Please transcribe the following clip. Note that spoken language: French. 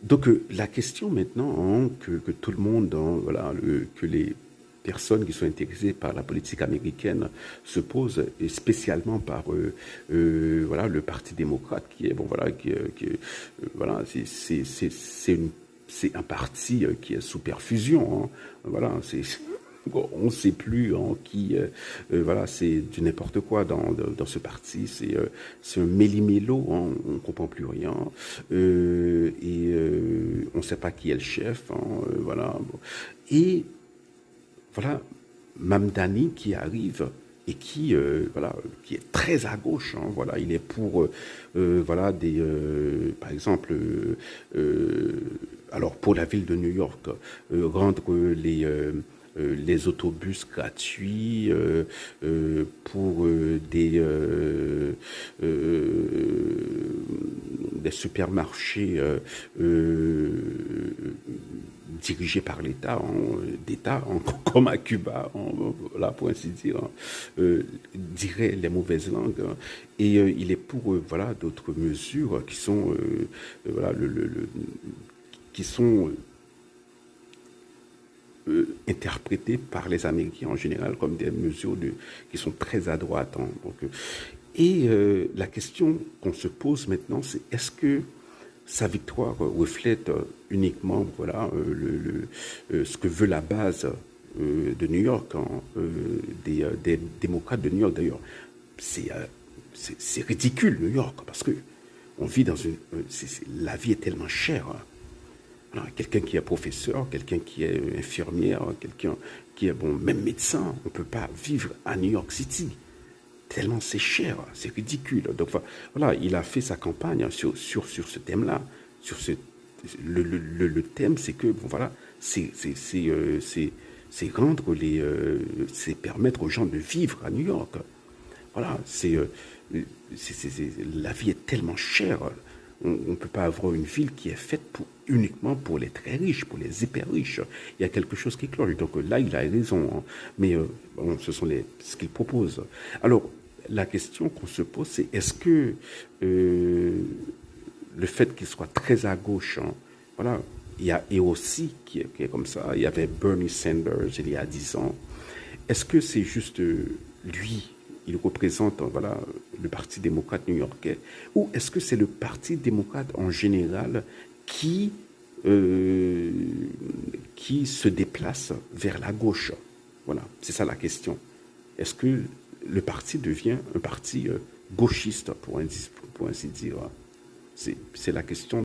Donc, la question maintenant que tout le monde, voilà, que les personnes qui sont intéressées par la politique américaine se posent, et spécialement par voilà, le Parti démocrate qui est, bon, voilà, voilà, c'est un parti qui est sous perfusion. Hein. Voilà, bon, on ne sait plus voilà, c'est du n'importe quoi dans ce parti. C'est un méli-mélo, hein, on ne comprend plus rien. On ne sait pas qui est le chef. Hein, voilà. Bon. Et voilà, Mamdani qui arrive et voilà, qui est très à gauche. Hein, voilà, il est pour, voilà, par exemple, alors pour la ville de New York, rendre les autobus gratuits pour des supermarchés dirigés par l'État, d'État, comme à Cuba, là pour ainsi dire, dirait les mauvaises langues. Et il est pour voilà d'autres mesures qui sont voilà qui sont interprétées par les Américains en général comme des mesures qui sont très à droite. Hein. Donc, la question qu'on se pose maintenant, c'est est-ce que sa victoire reflète uniquement voilà, ce que veut la base de New York, hein, des démocrates de New York d'ailleurs. C'est ridicule New York parce que on vit dans une... la vie est tellement chère. Hein. Alors, quelqu'un qui est professeur, quelqu'un qui est infirmière, quelqu'un qui est, bon, même médecin, on ne peut pas vivre à New York City. Tellement c'est cher, c'est ridicule. Donc voilà, il a fait sa campagne sur ce thème-là. Le thème, c'est que, bon voilà, c'est rendre c'est permettre aux gens de vivre à New York. Voilà, la vie est tellement chère. On ne peut pas avoir une ville qui est faite uniquement pour les très riches, pour les hyper riches. Il y a quelque chose qui cloche. Donc là, il a raison. Hein. Mais bon, ce sont ce qu'il propose. Alors, la question qu'on se pose, c'est est-ce que le fait qu'il soit très à gauche, hein, voilà, il y a aussi qui est comme ça. Il y avait Bernie Sanders il y a 10 ans. Est-ce que c'est juste lui, il représente voilà, le Parti démocrate new-yorkais, ou est-ce que c'est le Parti démocrate en général euh, qui se déplace vers la gauche? Voilà, c'est ça la question. Est-ce que le parti devient un parti gauchiste, pour ainsi dire? C'est la question.